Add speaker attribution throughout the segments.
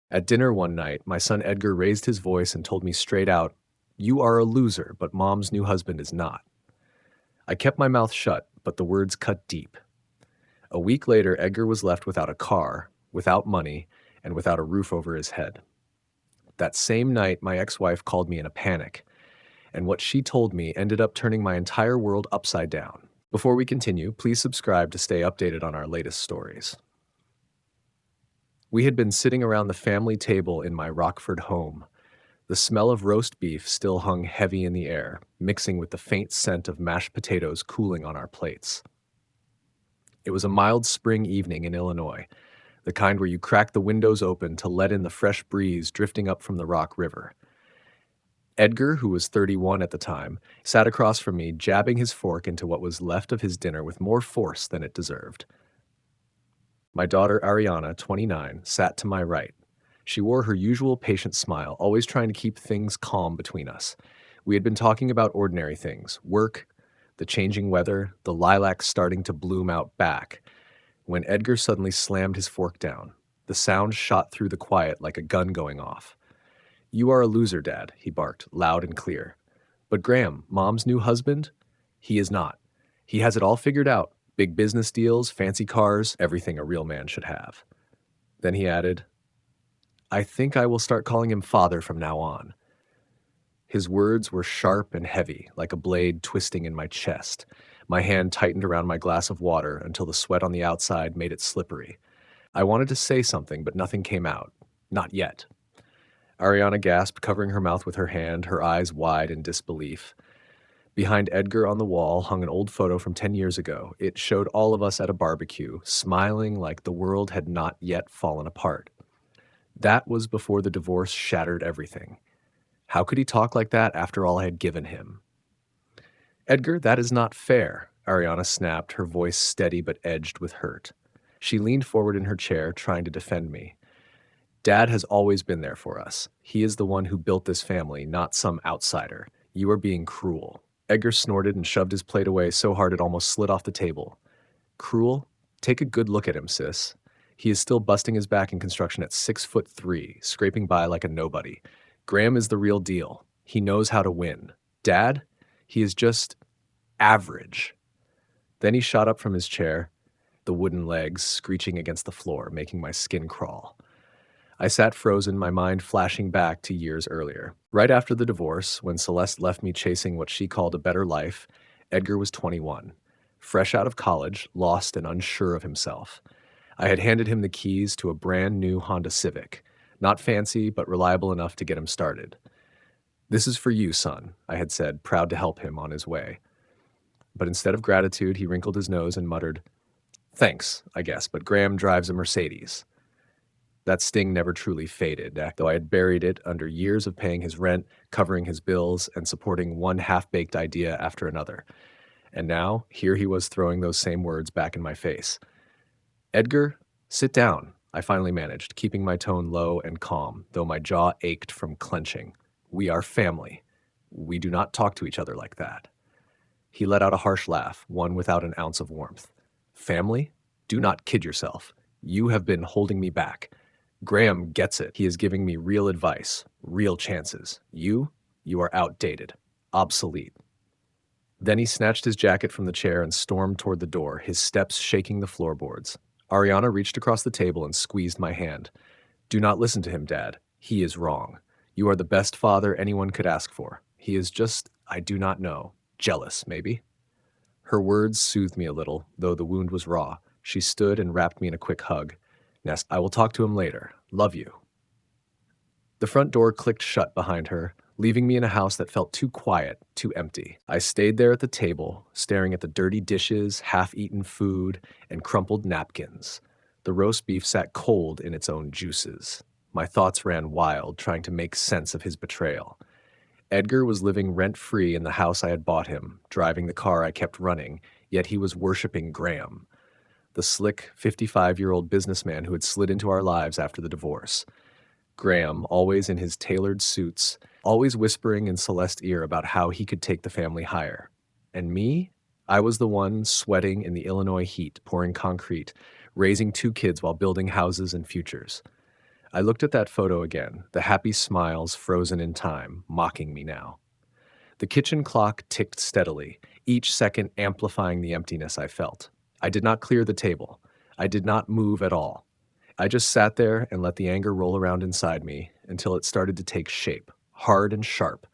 Speaker 1: At dinner one night, my son Edgar raised his voice and told me straight out, "You are a loser, but mom's new husband is not." I kept my mouth shut, but the words cut deep. A week later, Edgar was left without a car, without money, and without a roof over his head. That same night, my ex-wife called me in a panic, and what she told me ended up turning my entire world upside down. Before we continue, please subscribe to stay updated on our latest stories. We had been sitting around the family table in my Rockford home. The smell of roast beef still hung heavy in the air, mixing with the faint scent of mashed potatoes cooling on our plates. It was a mild spring evening in Illinois, the kind where you crack the windows open to let in the fresh breeze drifting up from the Rock River. Edgar, who was 31 at the time, sat across from me, jabbing his fork into what was left of his dinner with more force than it deserved. My daughter Ariana, 29, sat to my right. She wore her usual patient smile, always trying to keep things calm between us. We had been talking about ordinary things, work, the changing weather, the lilacs starting to bloom out back, when Edgar suddenly slammed his fork down. The sound shot through the quiet like a gun going off. "You are a loser, Dad," he barked, loud and clear. "But Graham, Mom's new husband? He is not. He has it all figured out. Big business deals, fancy cars, everything a real man should have." Then he added, "I think I will start calling him Father from now on." His words were sharp and heavy, like a blade twisting in my chest. My hand tightened around my glass of water until the sweat on the outside made it slippery. I wanted to say something, but nothing came out. Not yet. Ariana gasped, covering her mouth with her hand, her eyes wide in disbelief. Behind Edgar on the wall hung an old photo from 10 years ago. It showed all of us at a barbecue, smiling like the world had not yet fallen apart. That was before the divorce shattered everything. How could he talk like that after all I had given him? "Edgar, that is not fair," Ariana snapped, her voice steady but edged with hurt. She leaned forward in her chair, trying to defend me. "Dad has always been there for us. He is the one who built this family, not some outsider. You are being cruel." Edgar snorted and shoved his plate away so hard it almost slid off the table. "Cruel? Take a good look at him, sis. He is still busting his back in construction at 6'3", scraping by like a nobody. Graham is the real deal. He knows how to win. Dad? He is just average." Then he shot up from his chair, the wooden legs screeching against the floor, making my skin crawl. I sat frozen, my mind flashing back to years earlier. Right after the divorce, when Celeste left me chasing what she called a better life, Edgar was 21. Fresh out of college, lost and unsure of himself. I had handed him the keys to a brand new Honda Civic. Not fancy, but reliable enough to get him started. "This is for you, son," I had said, proud to help him on his way. But instead of gratitude, he wrinkled his nose and muttered, "Thanks, I guess, but Graham drives a Mercedes." That sting never truly faded, though I had buried it under years of paying his rent, covering his bills, and supporting one half-baked idea after another. And now, here he was throwing those same words back in my face. "Edgar, sit down," I finally managed, keeping my tone low and calm, though my jaw ached from clenching. "We are family. We do not talk to each other like that." He let out a harsh laugh, one without an ounce of warmth. "Family? Do not kid yourself. You have been holding me back. Graham gets it. He is giving me real advice, real chances. You are outdated, obsolete." Then he snatched his jacket from the chair and stormed toward the door, his steps shaking the floorboards. Ariana reached across the table and squeezed my hand. "Do not listen to him, Dad. He is wrong. You are the best father anyone could ask for. He is just, I do not know, jealous, maybe." Her words soothed me a little, though the wound was raw. She stood and wrapped me in a quick hug. "Nest, I will talk to him later. Love you." The front door clicked shut behind her, leaving me in a house that felt too quiet, too empty. I stayed there at the table, staring at the dirty dishes, half-eaten food, and crumpled napkins. The roast beef sat cold in its own juices. My thoughts ran wild, trying to make sense of his betrayal. Edgar was living rent-free in the house I had bought him, driving the car I kept running, yet he was worshiping Graham, the slick 55-year-old businessman who had slid into our lives after the divorce. Graham, always in his tailored suits, always whispering in Celeste's ear about how he could take the family higher. And me? I was the one sweating in the Illinois heat, pouring concrete, raising 2 kids while building houses and futures. I looked at that photo again, the happy smiles frozen in time, mocking me now. The kitchen clock ticked steadily, each second amplifying the emptiness I felt. I did not clear the table. I did not move at all. I just sat there and let the anger roll around inside me until it started to take shape, hard and sharp.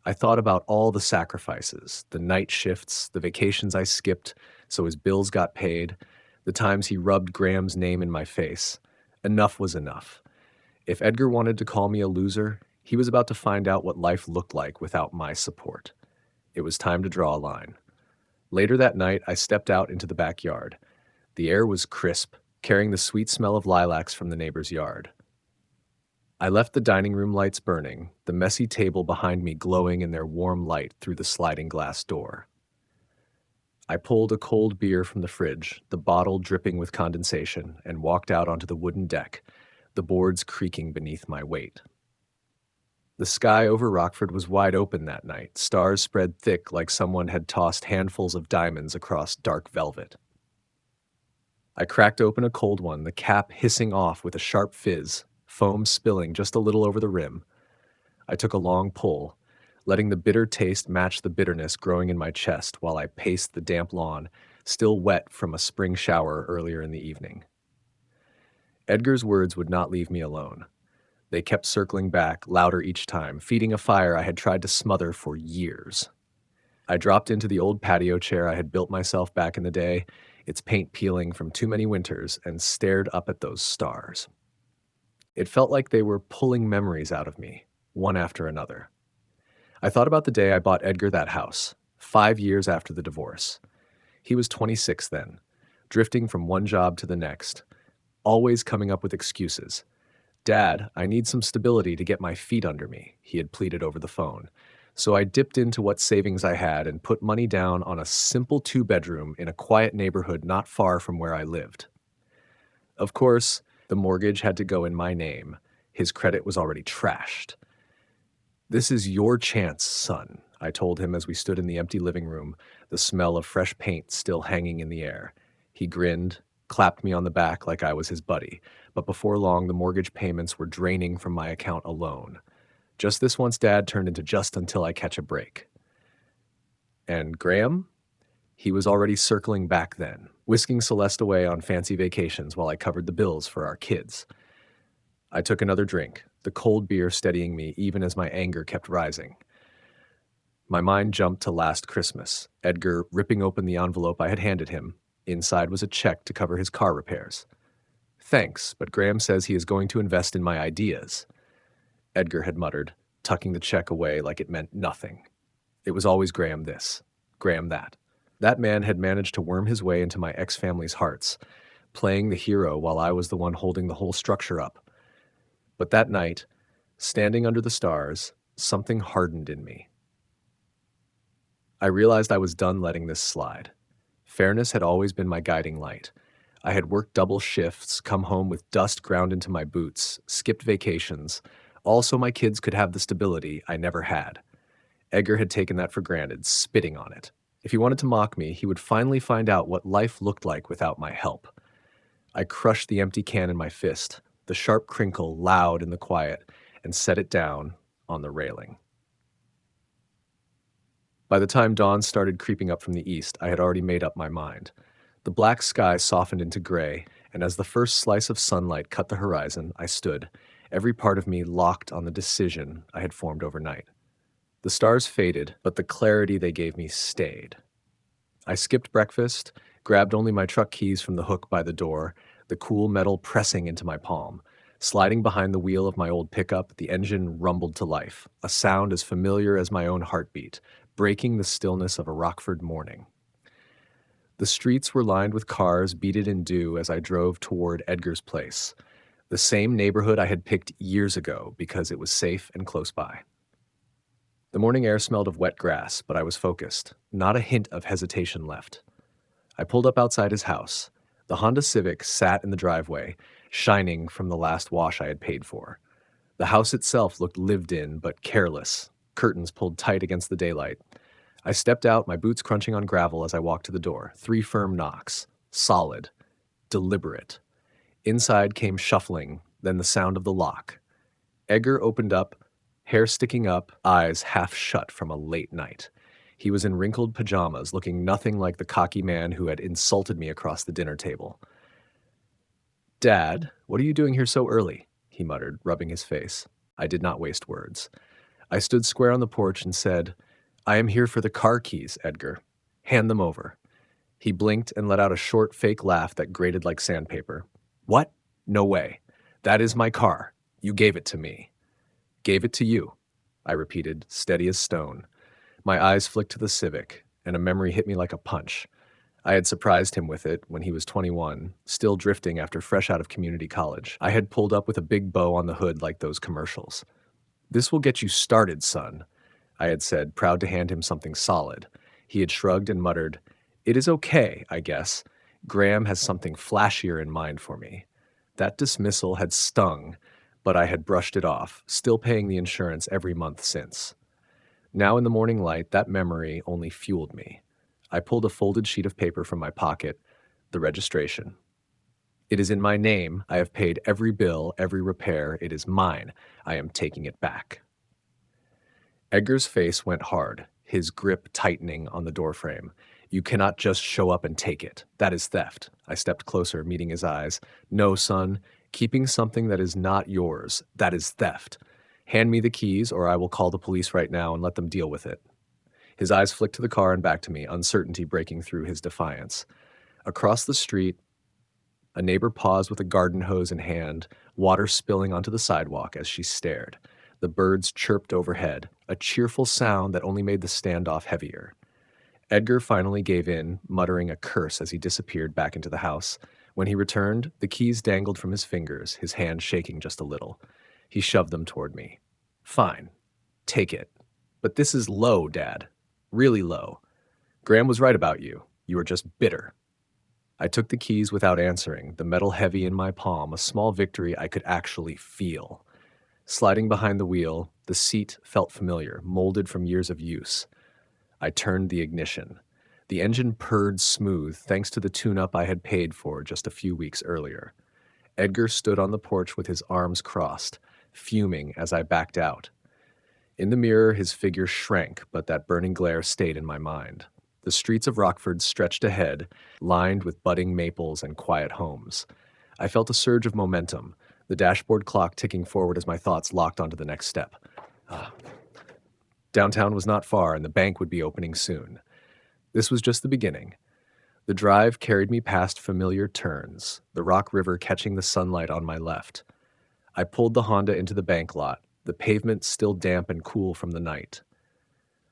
Speaker 1: I thought about all the sacrifices, the night shifts, the vacations I skipped so his bills got paid, the times he rubbed Graham's name in my face. Enough was enough. If Edgar wanted to call me a loser, he was about to find out what life looked like without my support. It was time to draw a line. Later that night, I stepped out into the backyard. The air was crisp, carrying the sweet smell of lilacs from the neighbor's yard. I left the dining room lights burning, the messy table behind me glowing in their warm light through the sliding glass door. I pulled a cold beer from the fridge, the bottle dripping with condensation, and walked out onto the wooden deck, the boards creaking beneath my weight. The sky over Rockford was wide open that night, stars spread thick like someone had tossed handfuls of diamonds across dark velvet. I cracked open a cold one, the cap hissing off with a sharp fizz, foam spilling just a little over the rim. I took a long pull, letting the bitter taste match the bitterness growing in my chest while I paced the damp lawn, still wet from a spring shower earlier in the evening. Edgar's words would not leave me alone. They kept circling back, louder each time, feeding a fire I had tried to smother for years. I dropped into the old patio chair I had built myself back in the day, its paint peeling from too many winters, and stared up at those stars. It felt like they were pulling memories out of me, one after another. I thought about the day I bought Edgar that house, 5 years after the divorce. He was 26 then, drifting from one job to the next, always coming up with excuses. "Dad, I need some stability to get my feet under me," he had pleaded over the phone. So I dipped into what savings I had and put money down on a simple 2-bedroom in a quiet neighborhood not far from where I lived. Of course, the mortgage had to go in my name. His credit was already trashed. "This is your chance, son," I told him as we stood in the empty living room, the smell of fresh paint still hanging in the air. He grinned, clapped me on the back like I was his buddy, but before long the mortgage payments were draining from my account alone. Just this once, Dad, turned into just until I catch a break. And Graham? He was already circling back then, whisking Celeste away on fancy vacations while I covered the bills for our kids. I took another drink, the cold beer steadying me even as my anger kept rising. My mind jumped to last Christmas, Edgar ripping open the envelope I had handed him. Inside was a check to cover his car repairs. "Thanks, but Graham says he is going to invest in my ideas," Edgar had muttered, tucking the check away like it meant nothing. It was always Graham this, Graham that. That man had managed to worm his way into my ex-family's hearts, playing the hero while I was the one holding the whole structure up. But that night, standing under the stars, something hardened in me. I realized I was done letting this slide. Fairness had always been my guiding light. I had worked double shifts, come home with dust ground into my boots, skipped vacations, all so my kids could have the stability I never had. Edgar had taken that for granted, spitting on it. If he wanted to mock me, he would finally find out what life looked like without my help. I crushed the empty can in my fist, the sharp crinkle loud in the quiet, and set it down on the railing. By the time dawn started creeping up from the east, I had already made up my mind. The black sky softened into gray, and as the first slice of sunlight cut the horizon, I stood, every part of me locked on the decision I had formed overnight. The stars faded, but the clarity they gave me stayed. I skipped breakfast, grabbed only my truck keys from the hook by the door, the cool metal pressing into my palm. Sliding behind the wheel of my old pickup, the engine rumbled to life, a sound as familiar as my own heartbeat, breaking the stillness of a Rockford morning. The streets were lined with cars beaded in dew as I drove toward Edgar's place, the same neighborhood I had picked years ago because it was safe and close by. The morning air smelled of wet grass, but I was focused, not a hint of hesitation left. I pulled up outside his house. The Honda Civic sat in the driveway, shining from the last wash I had paid for. The house itself looked lived in, but careless, curtains pulled tight against the daylight. I stepped out, my boots crunching on gravel as I walked to the door. 3 firm knocks. Solid. Deliberate. Inside came shuffling, then the sound of the lock. Edgar opened up, hair sticking up, eyes half shut from a late night. He was in wrinkled pajamas, looking nothing like the cocky man who had insulted me across the dinner table. "Dad, what are you doing here so early?" he muttered, rubbing his face. I did not waste words. I stood square on the porch and said, "I am here for the car keys, Edgar. Hand them over." He blinked and let out a short, fake laugh that grated like sandpaper. "What? No way. That is my car. You gave it to me." "Gave it to you," I repeated, steady as stone. My eyes flicked to the Civic, and a memory hit me like a punch. I had surprised him with it when he was 21, still drifting after fresh out of community college. I had pulled up with a big bow on the hood like those commercials. "This will get you started, son," I had said, proud to hand him something solid. He had shrugged and muttered, "It is okay, I guess. Graham has something flashier in mind for me." That dismissal had stung, but I had brushed it off, still paying the insurance every month since. Now in the morning light, that memory only fueled me. I pulled a folded sheet of paper from my pocket, the registration. "It is in my name. I have paid every bill, every repair. It is mine. I am taking it back." Edgar's face went hard, his grip tightening on the doorframe. "You cannot just show up and take it. That is theft." I stepped closer, meeting his eyes. "No, son. Keeping something that is not yours, that is theft. Hand me the keys, or I will call the police right now and let them deal with it." His eyes flicked to the car and back to me, uncertainty breaking through his defiance. Across the street, a neighbor paused with a garden hose in hand, water spilling onto the sidewalk as she stared. The birds chirped overhead, a cheerful sound that only made the standoff heavier. Edgar finally gave in, muttering a curse as he disappeared back into the house. When he returned, the keys dangled from his fingers, his hand shaking just a little. He shoved them toward me. "Fine. Take it. But this is low, Dad. Really low. Graham was right about you. You are just bitter." I took the keys without answering, the metal heavy in my palm, a small victory I could actually feel. Sliding behind the wheel, the seat felt familiar, molded from years of use. I turned the ignition. The engine purred smooth thanks to the tune-up I had paid for just a few weeks earlier. Edgar stood on the porch with his arms crossed, fuming as I backed out. In the mirror, his figure shrank, but that burning glare stayed in my mind. The streets of Rockford stretched ahead, lined with budding maples and quiet homes. I felt a surge of momentum, the dashboard clock ticking forward as my thoughts locked onto the next step. Downtown was not far, and the bank would be opening soon. This was just the beginning. The drive carried me past familiar turns, the Rock River catching the sunlight on my left. I pulled the Honda into the bank lot, the pavement still damp and cool from the night.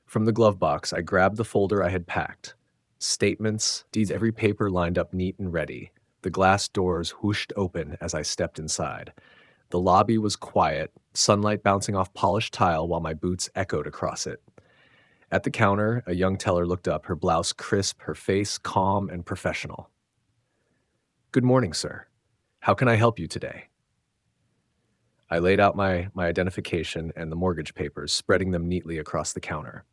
Speaker 1: From the glove box, I grabbed the folder I had packed. Statements, deeds, every paper lined up neat and ready. The glass doors whooshed open as I stepped inside. The lobby was quiet, sunlight bouncing off polished tile while my boots echoed across it. At the counter, a young teller looked up, her blouse crisp, her face calm and professional. "Good morning, sir. How can I help you today?" I laid out my identification and the mortgage papers, spreading them neatly across the counter.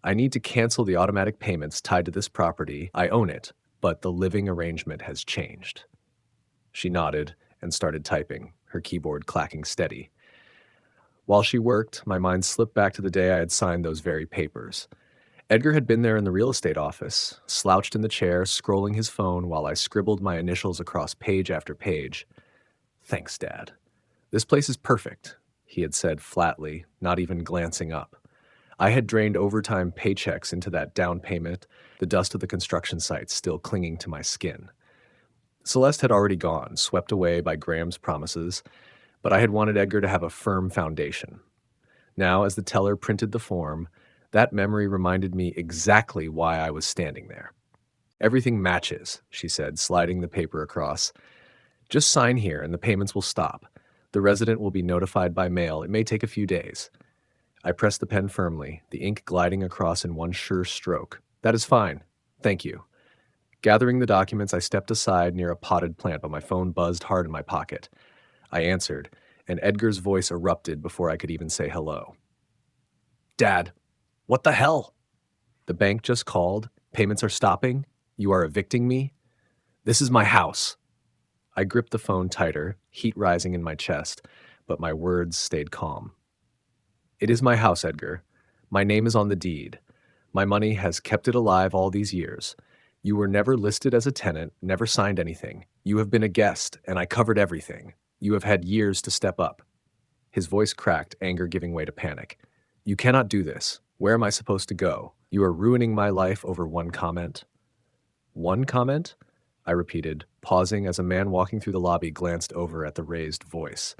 Speaker 1: "I need to cancel the automatic payments tied to this property. I own it, but the living arrangement has changed." She nodded and started typing, her keyboard clacking steady. While she worked, my mind slipped back to the day I had signed those very papers. Edgar had been there in the real estate office, slouched in the chair, scrolling his phone while I scribbled my initials across page after page. "Thanks, Dad. This place is perfect," he had said flatly, not even glancing up. I had drained overtime paychecks into that down payment, the dust of the construction site still clinging to my skin. Celeste had already gone, swept away by Graham's promises, but I had wanted Edgar to have a firm foundation. Now, as the teller printed the form, that memory reminded me exactly why I was standing there. "Everything matches," she said, sliding the paper across. "Just sign here and the payments will stop. The resident will be notified by mail. It may take a few days." I pressed the pen firmly, the ink gliding across in one sure stroke. "That is fine. Thank you." Gathering the documents, I stepped aside near a potted plant, but my phone buzzed hard in my pocket. I answered, and Edgar's voice erupted before I could even say hello. "Dad, what the hell? The bank just called. Payments are stopping. You are evicting me? This is my house." I gripped the phone tighter, heat rising in my chest, but my words stayed calm. It is my house, Edgar. My name is on the deed. My money has kept it alive all these years. You were never listed as a tenant, never signed anything. You have been a guest, and I covered everything. You have had years to step up. His voice cracked, anger giving way to panic. You cannot do this. Where am I supposed to go? You are ruining my life over one comment. One comment? I repeated, pausing as a man walking through the lobby glanced over at the raised voice.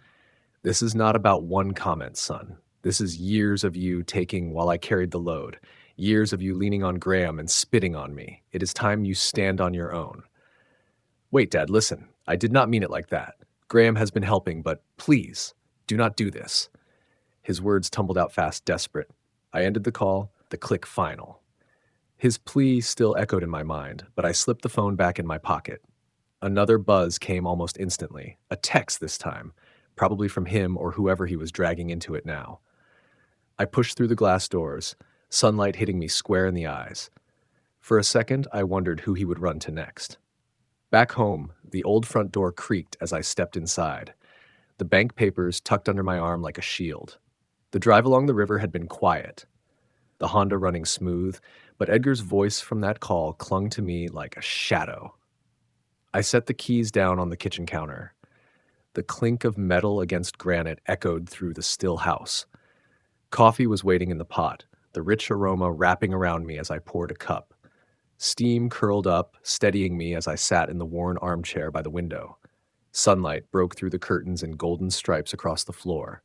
Speaker 1: This is not about one comment, son. This is years of you taking while I carried the load. Years of you leaning on Graham and spitting on me. It is time you stand on your own. Wait, Dad, listen. I did not mean it like that. Graham has been helping, but please, do not do this. His words tumbled out fast, desperate. I ended the call, the click final. His plea still echoed in my mind, but I slipped the phone back in my pocket. Another buzz came almost instantly, a text this time, probably from him or whoever he was dragging into it now. I pushed through the glass doors, sunlight hitting me square in the eyes. For a second, I wondered who he would run to next. Back home, the old front door creaked as I stepped inside, the bank papers tucked under my arm like a shield. The drive along the river had been quiet, the Honda running smooth, but Edgar's voice from that call clung to me like a shadow. I set the keys down on the kitchen counter. The clink of metal against granite echoed through the still house. Coffee was waiting in the pot, the rich aroma wrapping around me as I poured a cup. Steam curled up, steadying me as I sat in the worn armchair by the window. Sunlight broke through the curtains in golden stripes across the floor.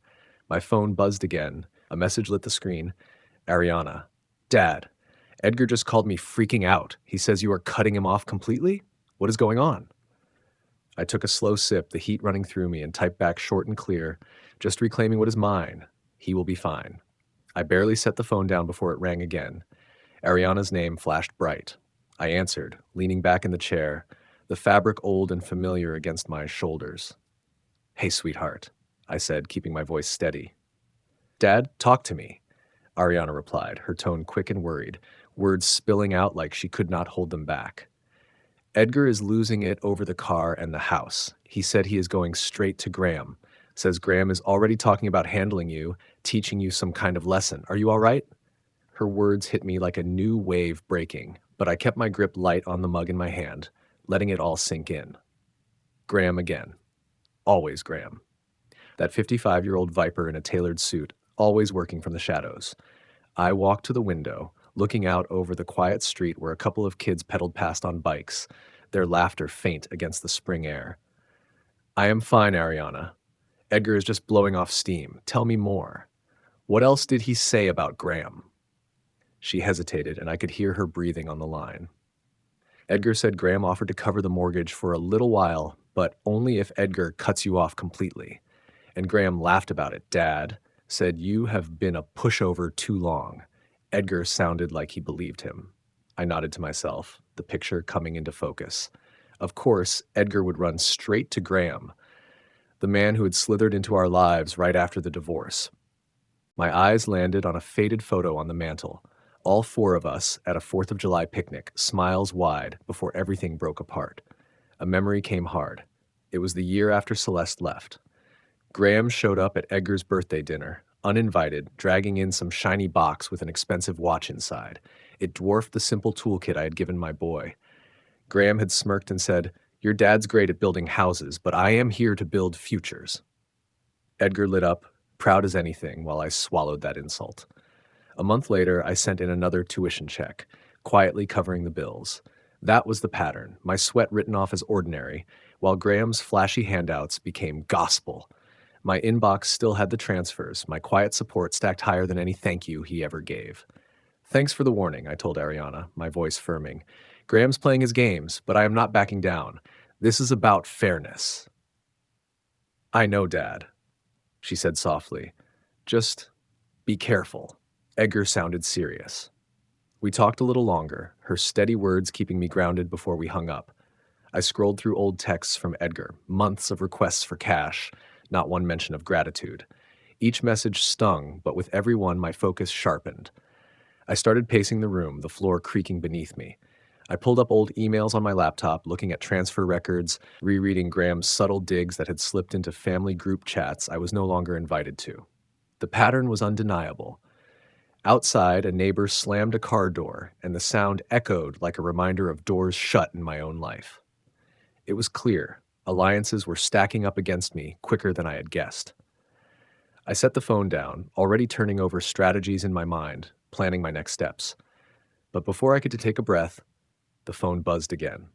Speaker 1: My phone buzzed again. A message lit the screen. Ariana. Dad, Edgar just called me freaking out. He says you are cutting him off completely? What is going on? I took a slow sip, the heat running through me, and typed back short and clear, just reclaiming what is mine. He will be fine. I barely set the phone down before it rang again. Ariana's name flashed bright. I answered, leaning back in the chair, the fabric old and familiar against my shoulders. Hey, sweetheart, I said, keeping my voice steady. Dad, talk to me, Ariana replied, her tone quick and worried, words spilling out like she could not hold them back. Edgar is losing it over the car and the house. He said he is going straight to Graham. Says Graham is already talking about handling you, teaching you some kind of lesson. Are you all right? Her words hit me like a new wave breaking, but I kept my grip light on the mug in my hand, letting it all sink in. Graham again. Always Graham. That 55-year-old viper in a tailored suit, always working from the shadows. I walked to the window, looking out over the quiet street where a couple of kids pedaled past on bikes, their laughter faint against the spring air. I am fine, Ariana. Edgar is just blowing off steam. Tell me more. What else did he say about Graham? She hesitated, and I could hear her breathing on the line. Edgar said Graham offered to cover the mortgage for a little while, but only if Edgar cuts you off completely. And Graham laughed about it. Dad said, you have been a pushover too long. Edgar sounded like he believed him. I nodded to myself, the picture coming into focus. Of course, Edgar would run straight to Graham, the man who had slithered into our lives right after the divorce. My eyes landed on a faded photo on the mantel. All four of us at a 4th of July picnic, smiles wide, before everything broke apart. A memory came hard. It was the year after Celeste left. Graham showed up at Edgar's birthday dinner, uninvited, dragging in some shiny box with an expensive watch inside. It dwarfed the simple toolkit I had given my boy. Graham had smirked and said, your dad's great at building houses, but I am here to build futures. Edgar lit up, proud as anything, while I swallowed that insult. A month later, I sent in another tuition check, quietly covering the bills. That was the pattern, my sweat written off as ordinary, while Graham's flashy handouts became gospel. My inbox still had the transfers, my quiet support stacked higher than any thank you he ever gave. Thanks for the warning, I told Ariana, my voice firming. Graham's playing his games, but I am not backing down. This is about fairness. I know, Dad, she said softly. Just be careful. Edgar sounded serious. We talked a little longer, her steady words keeping me grounded before we hung up. I scrolled through old texts from Edgar, months of requests for cash, not one mention of gratitude. Each message stung, but with every one my focus sharpened. I started pacing the room, the floor creaking beneath me. I pulled up old emails on my laptop, looking at transfer records, rereading Graham's subtle digs that had slipped into family group chats I was no longer invited to. The pattern was undeniable. Outside, a neighbor slammed a car door, and the sound echoed like a reminder of doors shut in my own life. It was clear. Alliances were stacking up against me quicker than I had guessed. I set the phone down, already turning over strategies in my mind, planning my next steps. But before I could take a breath, the phone buzzed again.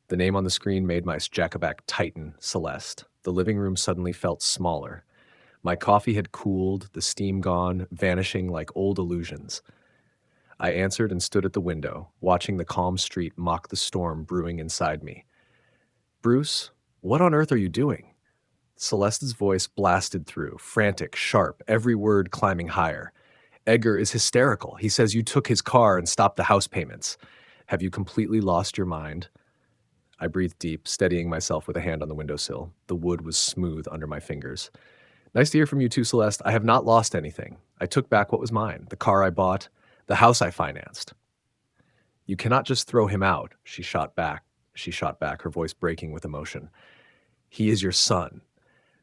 Speaker 1: The name on the screen made my Jackaback tighten, Celeste. The living room suddenly felt smaller. My coffee had cooled, the steam gone, vanishing like old illusions. I answered and stood at the window, watching the calm street mock the storm brewing inside me. "Bruce, what on earth are you doing?" Celeste's voice blasted through, frantic, sharp, every word climbing higher. "Edgar is hysterical. He says you took his car and stopped the house payments. Have you completely lost your mind?" I breathed deep, steadying myself with a hand on the windowsill. The wood was smooth under my fingers. "Nice to hear from you too, Celeste. I have not lost anything. I took back what was mine, the car I bought, the house I financed." "You cannot just throw him out," she shot back, her voice breaking with emotion. "He is your son.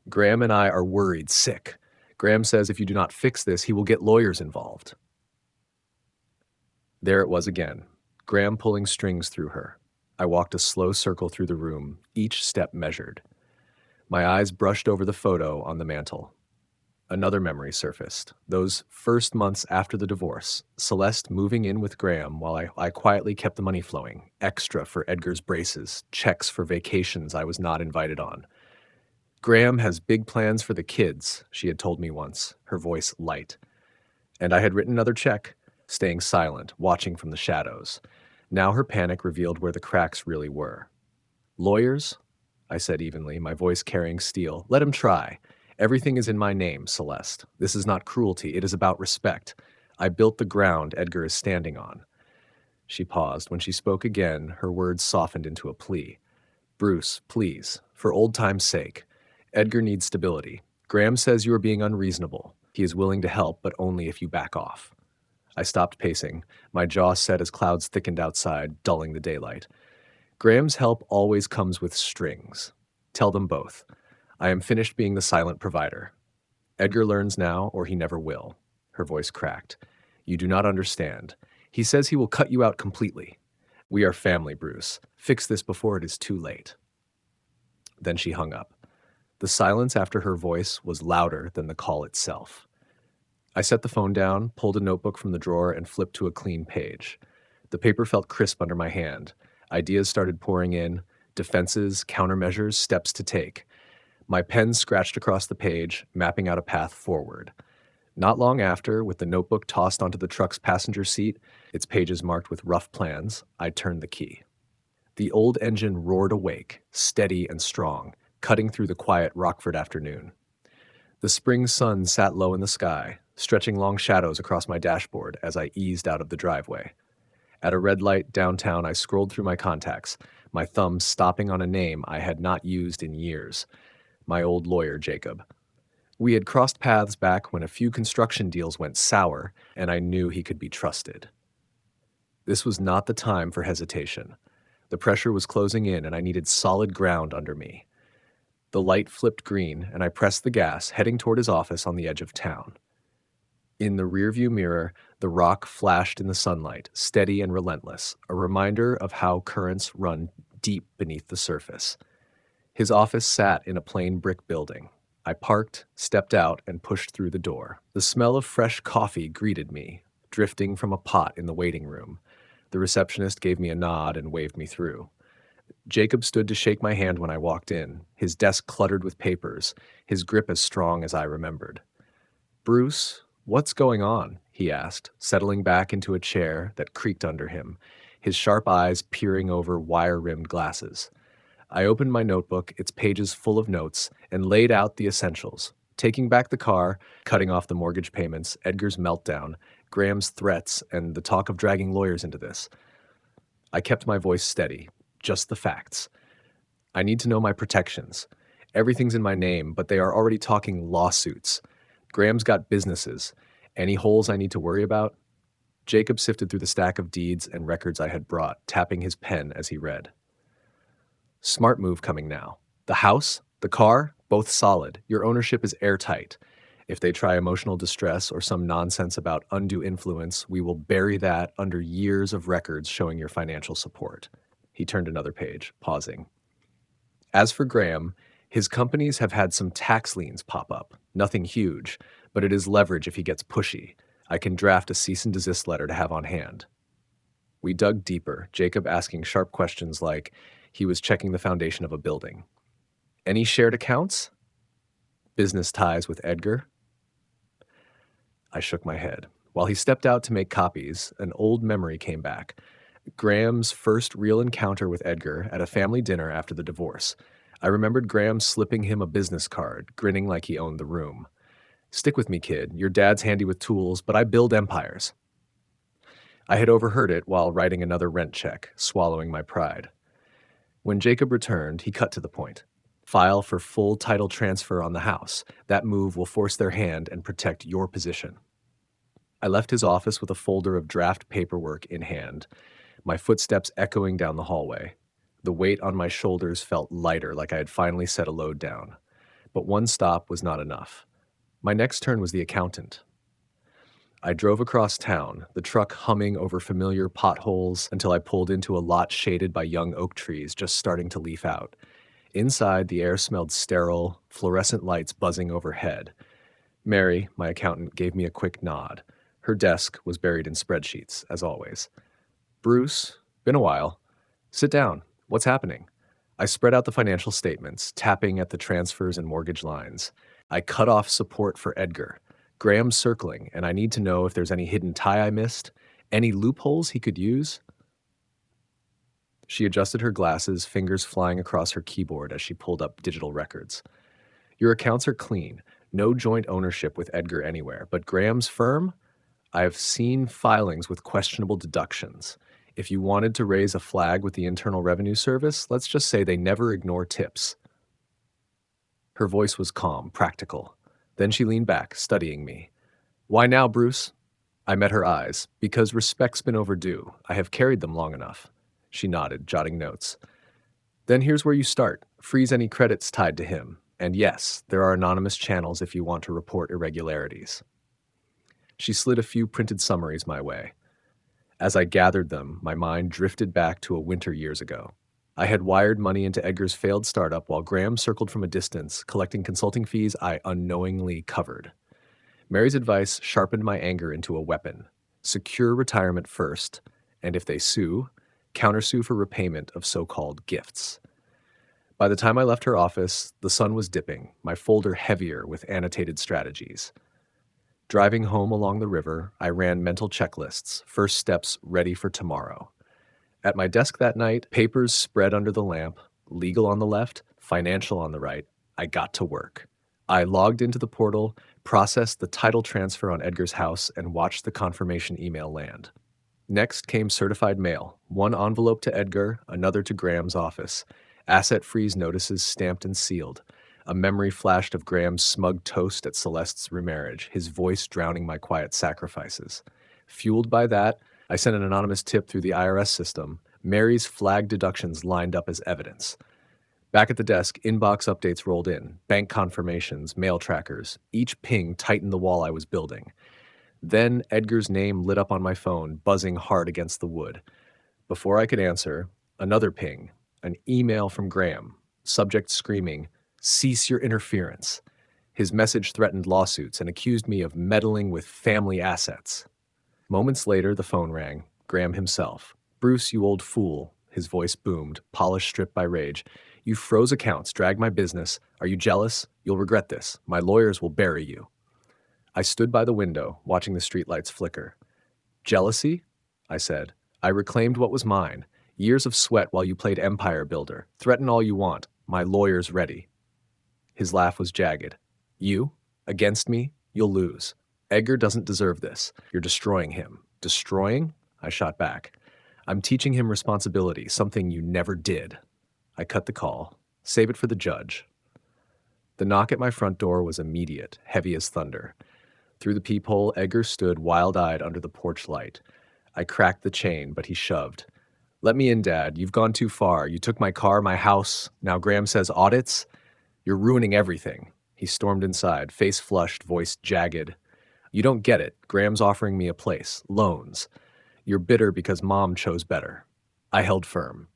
Speaker 1: Graham and I are worried sick. Graham says if you do not fix this, he will get lawyers involved." There it was again, Graham pulling strings through her. I walked a slow circle through the room, each step measured. My eyes brushed over the photo on the mantel. Another memory surfaced. Those first months after the divorce, Celeste moving in with Graham while I quietly kept the money flowing, extra for Edgar's braces, checks for vacations I was not invited on. "Graham has big plans for the kids," she had told me once, her voice light. And I had written another check, staying silent, watching from the shadows. Now her panic revealed where the cracks really were. "Lawyers?" I said evenly, my voice carrying steel. "Let him try. Everything is in my name, Celeste. This is not cruelty. It is about respect. I built the ground Edgar is standing on." She paused. When she spoke again, her words softened into a plea. "Bruce, please, for old time's sake. Edgar needs stability. Graham says you are being unreasonable. He is willing to help, but only if you back off." I stopped pacing, my jaw set as clouds thickened outside, dulling the daylight. "Graham's help always comes with strings. Tell them both. I am finished being the silent provider. Edgar learns now, or he never will." Her voice cracked. "You do not understand. He says he will cut you out completely. We are family, Bruce. Fix this before it is too late." Then she hung up. The silence after her voice was louder than the call itself. I set the phone down, pulled a notebook from the drawer, and flipped to a clean page. The paper felt crisp under my hand. Ideas started pouring in, defenses, countermeasures, steps to take. My pen scratched across the page, mapping out a path forward. Not long after, with the notebook tossed onto the truck's passenger seat, its pages marked with rough plans, I turned the key. The old engine roared awake, steady and strong, cutting through the quiet Rockford afternoon. The spring sun sat low in the sky, stretching long shadows across my dashboard as I eased out of the driveway. At a red light downtown, I scrolled through my contacts, my thumb stopping on a name I had not used in years. My old lawyer, Jacob. We had crossed paths back when a few construction deals went sour, and I knew he could be trusted. This was not the time for hesitation. The pressure was closing in, and I needed solid ground under me. The light flipped green, and I pressed the gas, heading toward his office on the edge of town. In the rearview mirror, the rock flashed in the sunlight, steady and relentless, a reminder of how currents run deep beneath the surface. His office sat in a plain brick building. I parked, stepped out, and pushed through the door. The smell of fresh coffee greeted me, drifting from a pot in the waiting room. The receptionist gave me a nod and waved me through. Jacob stood to shake my hand when I walked in, his desk cluttered with papers, his grip as strong as I remembered. "Bruce, what's going on?" he asked, settling back into a chair that creaked under him, his sharp eyes peering over wire-rimmed glasses. I opened my notebook, its pages full of notes, and laid out the essentials. Taking back the car, cutting off the mortgage payments, Edgar's meltdown, Graham's threats, and the talk of dragging lawyers into this. I kept my voice steady, just the facts. I need to know my protections. Everything's in my name, but they are already talking lawsuits. Graham's got businesses. Any holes I need to worry about? Jacob sifted through the stack of deeds and records I had brought, tapping his pen as he read. Smart move coming now. The house, the car, both solid. Your ownership is airtight. If they try emotional distress or some nonsense about undue influence, we will bury that under years of records showing your financial support. He turned another page, pausing. As for Graham, his companies have had some tax liens pop up. Nothing huge, but it is leverage if he gets pushy. I can draft a cease and desist letter to have on hand. We dug deeper, Jacob asking sharp questions like he was checking the foundation of a building. Any shared accounts? Business ties with Edgar? I shook my head. While he stepped out to make copies, an old memory came back. Graham's first real encounter with Edgar at a family dinner after the divorce. I remembered Graham slipping him a business card, grinning like he owned the room. Stick with me, kid. Your dad's handy with tools, but I build empires. I had overheard it while writing another rent check, swallowing my pride. When Jacob returned, he cut to the point. File for full title transfer on the house. That move will force their hand and protect your position. I left his office with a folder of draft paperwork in hand, my footsteps echoing down the hallway. The weight on my shoulders felt lighter, like I had finally set a load down. But one stop was not enough. My next turn was the accountant. I drove across town, the truck humming over familiar potholes until I pulled into a lot shaded by young oak trees just starting to leaf out. Inside, the air smelled sterile, fluorescent lights buzzing overhead. Mary, my accountant, gave me a quick nod. Her desk was buried in spreadsheets, as always. Bruce, been a while. Sit down. What's happening? I spread out the financial statements, tapping at the transfers and mortgage lines. I cut off support for Edgar. Graham's circling, and I need to know if there's any hidden tie I missed, any loopholes he could use. She adjusted her glasses, fingers flying across her keyboard as she pulled up digital records. Your accounts are clean. No joint ownership with Edgar anywhere, but Graham's firm? I have seen filings with questionable deductions. If you wanted to raise a flag with the Internal Revenue Service, let's just say they never ignore tips. Her voice was calm, practical. Then she leaned back, studying me. Why now, Bruce? I met her eyes. Because respect's been overdue. I have carried them long enough. She nodded, jotting notes. Then here's where you start. Freeze any credits tied to him. And yes, there are anonymous channels if you want to report irregularities. She slid a few printed summaries my way. As I gathered them, my mind drifted back to a winter years ago. I had wired money into Edgar's failed startup while Graham circled from a distance, collecting consulting fees I unknowingly covered. Mary's advice sharpened my anger into a weapon. Secure retirement first, and if they sue, countersue for repayment of so-called gifts. By the time I left her office, the sun was dipping, my folder heavier with annotated strategies. Driving home along the river, I ran mental checklists, first steps ready for tomorrow. At my desk that night, papers spread under the lamp, legal on the left, financial on the right. I got to work. I logged into the portal, processed the title transfer on Edgar's house, and watched the confirmation email land. Next came certified mail, one envelope to Edgar, another to Graham's office. Asset freeze notices stamped and sealed. A memory flashed of Graham's smug toast at Celeste's remarriage, his voice drowning my quiet sacrifices. Fueled by that, I sent an anonymous tip through the IRS system. Mary's flagged deductions lined up as evidence. Back at the desk, inbox updates rolled in, bank confirmations, mail trackers. Each ping tightened the wall I was building. Then Edgar's name lit up on my phone, buzzing hard against the wood. Before I could answer, another ping, an email from Graham, subject screaming, "Cease your interference." His message threatened lawsuits and accused me of meddling with family assets. Moments later, the phone rang. Graham himself. "Bruce, you old fool," his voice boomed, polish stripped by rage. "You froze accounts, dragged my business. Are you jealous? You'll regret this. My lawyers will bury you." I stood by the window, watching the streetlights flicker. "Jealousy?" I said. "I reclaimed what was mine. Years of sweat while you played empire builder. Threaten all you want. My lawyer's ready." His laugh was jagged. "You? Against me? You'll lose. Edgar doesn't deserve this. You're destroying him." "Destroying?" I shot back. "I'm teaching him responsibility, something you never did." I cut the call. Save it for the judge. The knock at my front door was immediate, heavy as thunder. Through the peephole, Edgar stood wild-eyed under the porch light. I cracked the chain, but he shoved. "Let me in, Dad. You've gone too far. You took my car, my house. Now Graham says audits? You're ruining everything." He stormed inside, face flushed, voice jagged. "You don't get it. Graham's offering me a place. Loans. You're bitter because Mom chose better." I held firm.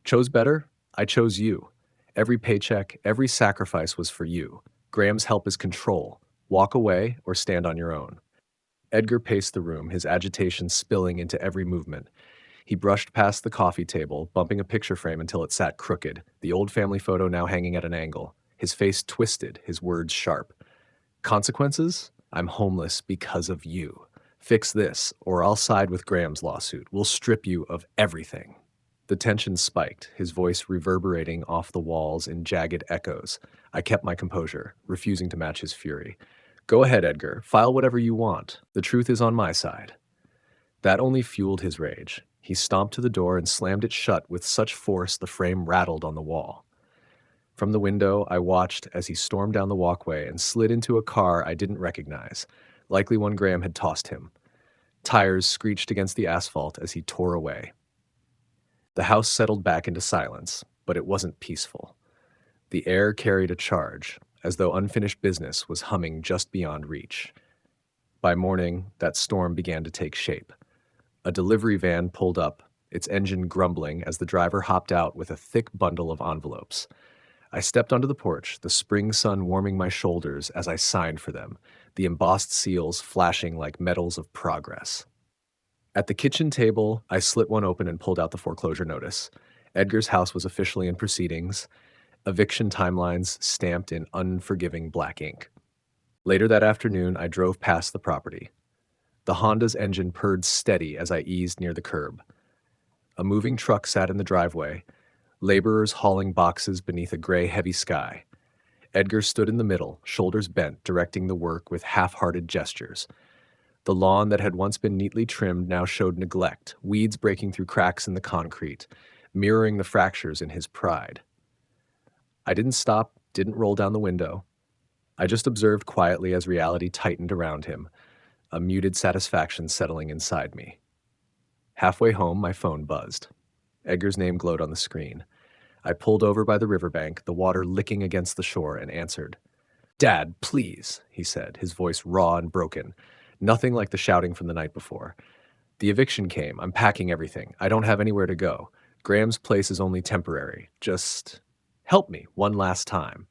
Speaker 1: "Chose better? I chose you. Every paycheck, every sacrifice was for you. Graham's help is control. Walk away or stand on your own." Edgar paced the room, his agitation spilling into every movement. He brushed past the coffee table, bumping a picture frame until it sat crooked, the old family photo now hanging at an angle. His face twisted, his words sharp. "Consequences? I'm homeless because of you. Fix this, or I'll side with Graham's lawsuit. We'll strip you of everything." The tension spiked, his voice reverberating off the walls in jagged echoes. I kept my composure, refusing to match his fury. "Go ahead, Edgar. File whatever you want. The truth is on my side." That only fueled his rage. He stomped to the door and slammed it shut with such force the frame rattled on the wall. From the window, I watched as he stormed down the walkway and slid into a car I didn't recognize, likely one Graham had tossed him. Tires screeched against the asphalt as he tore away. The house settled back into silence, but it wasn't peaceful. The air carried a charge, as though unfinished business was humming just beyond reach. By morning, that storm began to take shape. A delivery van pulled up, its engine grumbling as the driver hopped out with a thick bundle of envelopes. I stepped onto the porch, the spring sun warming my shoulders as I signed for them, the embossed seals flashing like medals of progress. At the kitchen table, I slit one open and pulled out the foreclosure notice. Edgar's house was officially in proceedings, eviction timelines stamped in unforgiving black ink. Later that afternoon, I drove past the property. The Honda's engine purred steady as I eased near the curb. A moving truck sat in the driveway, laborers hauling boxes beneath a gray, heavy sky. Edgar stood in the middle, shoulders bent, directing the work with half-hearted gestures. The lawn that had once been neatly trimmed now showed neglect, weeds breaking through cracks in the concrete, mirroring the fractures in his pride. I didn't stop, didn't roll down the window. I just observed quietly as reality tightened around him, a muted satisfaction settling inside me. Halfway home, my phone buzzed. Edgar's name glowed on the screen. I pulled over by the riverbank, the water licking against the shore, and answered. "Dad, please," he said, his voice raw and broken. Nothing like the shouting from the night before. "The eviction came. I'm packing everything. I don't have anywhere to go. Graham's place is only temporary. Just help me one last time."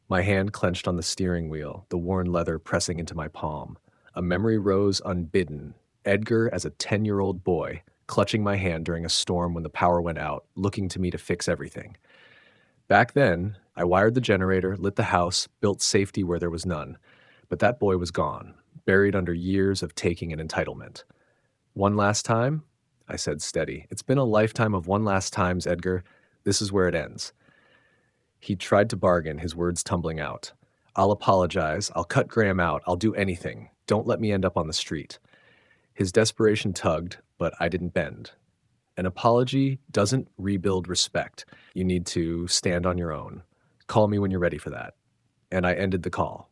Speaker 1: My hand clenched on the steering wheel, the worn leather pressing into my palm. A memory rose unbidden. Edgar as a 10-year-old boy, clutching my hand during a storm when the power went out, looking to me to fix everything. Back then, I wired the generator, lit the house, built safety where there was none. But that boy was gone, buried under years of taking and entitlement. "One last time?" I said steady. "It's been a lifetime of one last times, Edgar. This is where it ends." He tried to bargain, his words tumbling out. "I'll apologize. I'll cut Graham out. I'll do anything. Don't let me end up on the street." His desperation tugged, but I didn't bend. An apology doesn't rebuild respect. You need to stand on your own. Call me when you're ready for that. And I ended the call.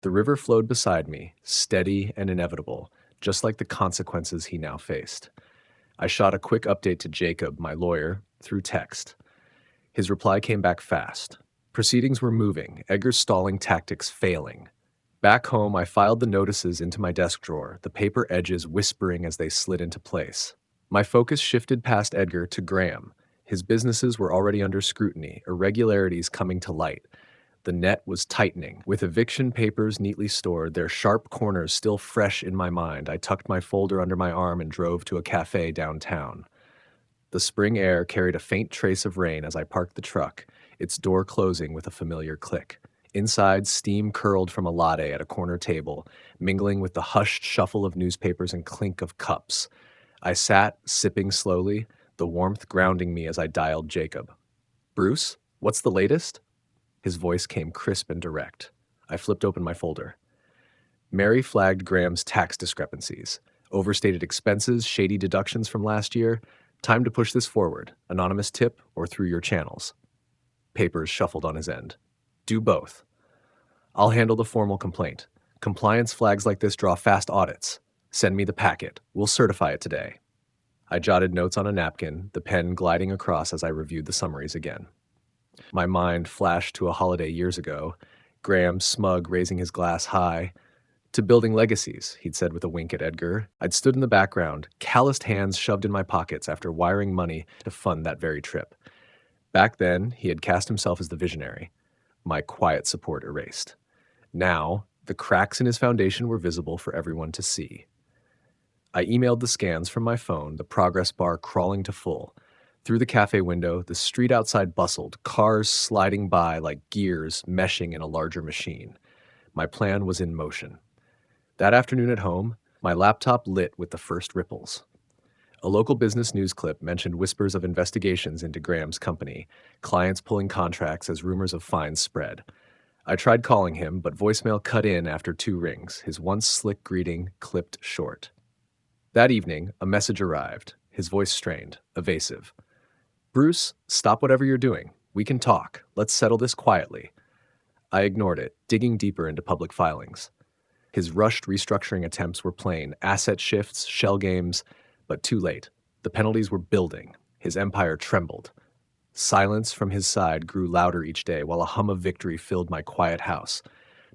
Speaker 1: The river flowed beside me, steady and inevitable, just like the consequences he now faced. I shot a quick update to Jacob, my lawyer, through text. His reply came back fast. Proceedings were moving, Edgar's stalling tactics failing. Back home, I filed the notices into my desk drawer, the paper edges whispering as they slid into place. My focus shifted past Edgar to Graham. His businesses were already under scrutiny, irregularities coming to light. The net was tightening. With eviction papers neatly stored, their sharp corners still fresh in my mind, I tucked my folder under my arm and drove to a cafe downtown. The spring air carried a faint trace of rain as I parked the truck, its door closing with a familiar click. Inside, steam curled from a latte at a corner table, mingling with the hushed shuffle of newspapers and clink of cups. I sat, sipping slowly, the warmth grounding me as I dialed Jacob. "Bruce, what's the latest?" His voice came crisp and direct. I flipped open my folder. Mary flagged Graham's tax discrepancies, overstated expenses, shady deductions from last year. Time to push this forward, anonymous tip or through your channels. Papers shuffled on his end. "Do both." "I'll handle the formal complaint. Compliance flags like this draw fast audits. Send me the packet. We'll certify it today. I jotted notes on a napkin, the pen gliding across as I reviewed the summaries again. My mind flashed to a holiday years ago, Graham smug raising his glass high. To building legacies, he'd said with a wink at Edgar. I'd stood in the background, calloused hands shoved in my pockets after wiring money to fund that very trip. Back then, he had cast himself as the visionary, my quiet support erased. Now, the cracks in his foundation were visible for everyone to see. I emailed the scans from my phone, the progress bar crawling to full. Through the cafe window, the street outside bustled, cars sliding by like gears meshing in a larger machine. My plan was in motion. That afternoon at home, my laptop lit with the first ripples. A local business news clip mentioned whispers of investigations into Graham's company, clients pulling contracts as rumors of fines spread. I tried calling him, but voicemail cut in after 2 rings, his once slick greeting clipped short. That evening, a message arrived, his voice strained, evasive. "Bruce, stop whatever you're doing. We can talk. Let's settle this quietly." I ignored it, digging deeper into public filings. His rushed restructuring attempts were plain, asset shifts, shell games, but too late. The penalties were building. His empire trembled. Silence from his side grew louder each day while a hum of victory filled my quiet house.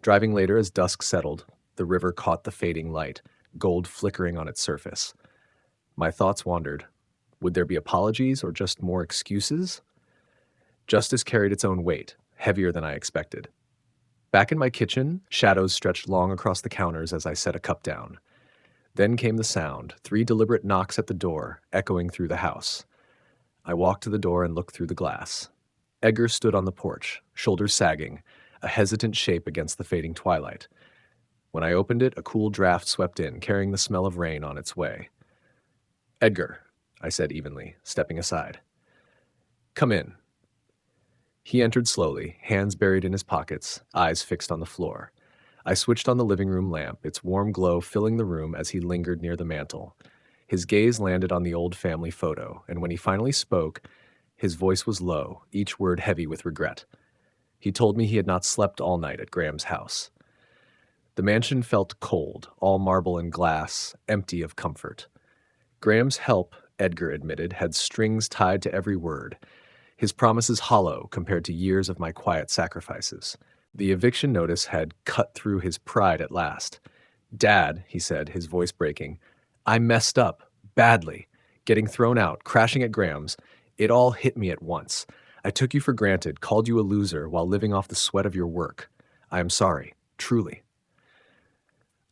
Speaker 1: Driving later as dusk settled, the river caught the fading light, gold flickering on its surface. My thoughts wandered. Would there be apologies or just more excuses? Justice carried its own weight, heavier than I expected. Back in my kitchen, shadows stretched long across the counters as I set a cup down. Then came the sound, 3 deliberate knocks at the door, echoing through the house. I walked to the door and looked through the glass. Edgar stood on the porch, shoulders sagging, a hesitant shape against the fading twilight. When I opened it, a cool draft swept in, carrying the smell of rain on its way. "Edgar," I said evenly, stepping aside. "Come in." He entered slowly, hands buried in his pockets, eyes fixed on the floor. I switched on the living room lamp, its warm glow filling the room as he lingered near the mantel. His gaze landed on the old family photo, and when he finally spoke, his voice was low, each word heavy with regret. He told me he had not slept all night at Graham's house. The mansion felt cold, all marble and glass, empty of comfort. Graham's help, Edgar admitted, had strings tied to every word. His promises hollow compared to years of my quiet sacrifices. The eviction notice had cut through his pride at last. "Dad," he said, his voice breaking, "I messed up, badly. Getting thrown out, crashing at Graham's. It all hit me at once. I took you for granted, called you a loser while living off the sweat of your work. I am sorry, truly."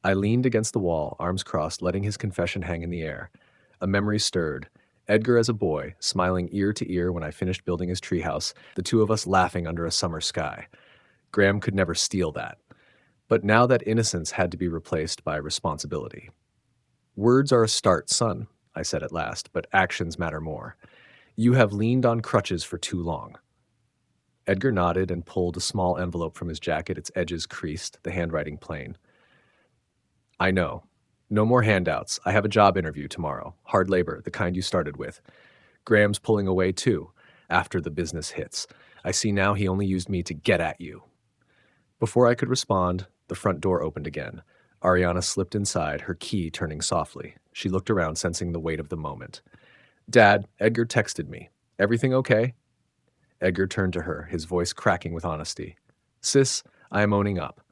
Speaker 1: I leaned against the wall, arms crossed, letting his confession hang in the air. A memory stirred. Edgar as a boy, smiling ear to ear when I finished building his treehouse, the 2 of us laughing under a summer sky. Graham could never steal that. But now that innocence had to be replaced by responsibility. "Words are a start, son," I said at last, "but actions matter more. You have leaned on crutches for too long." Edgar nodded and pulled a small envelope from his jacket, its edges creased, the handwriting plain. "I know. No more handouts. I have a job interview tomorrow. Hard labor, the kind you started with. Graham's pulling away too, after the business hits. I see now he only used me to get at you." Before I could respond, the front door opened again. Ariana slipped inside, her key turning softly. She looked around, sensing the weight of the moment. "Dad, Edgar texted me. Everything okay?" Edgar turned to her, his voice cracking with honesty. "Sis, I am owning up.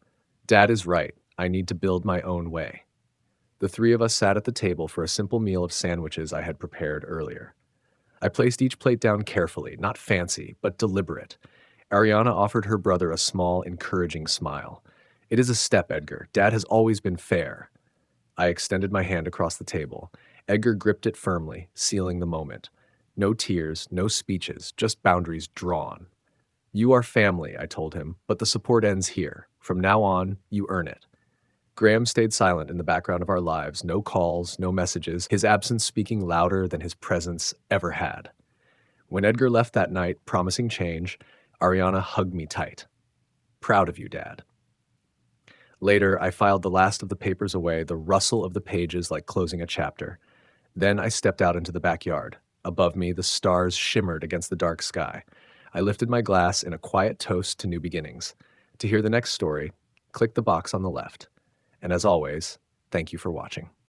Speaker 1: Dad is right. I need to build my own way." The 3 of us sat at the table for a simple meal of sandwiches I had prepared earlier. I placed each plate down carefully, not fancy, but deliberate. Ariana offered her brother a small, encouraging smile. "It is a step, Edgar. Dad has always been fair." I extended my hand across the table. Edgar gripped it firmly, sealing the moment. No tears, no speeches, just boundaries drawn. "You are family," I told him, "but the support ends here. From now on, you earn it." Graham stayed silent in the background of our lives, no calls, no messages, his absence speaking louder than his presence ever had. When Edgar left that night, promising change, Ariana hugged me tight. "Proud of you, Dad." Later, I filed the last of the papers away, the rustle of the pages like closing a chapter. Then I stepped out into the backyard. Above me, the stars shimmered against the dark sky. I lifted my glass in a quiet toast to new beginnings. To hear the next story, click the box on the left. And as always, thank you for watching.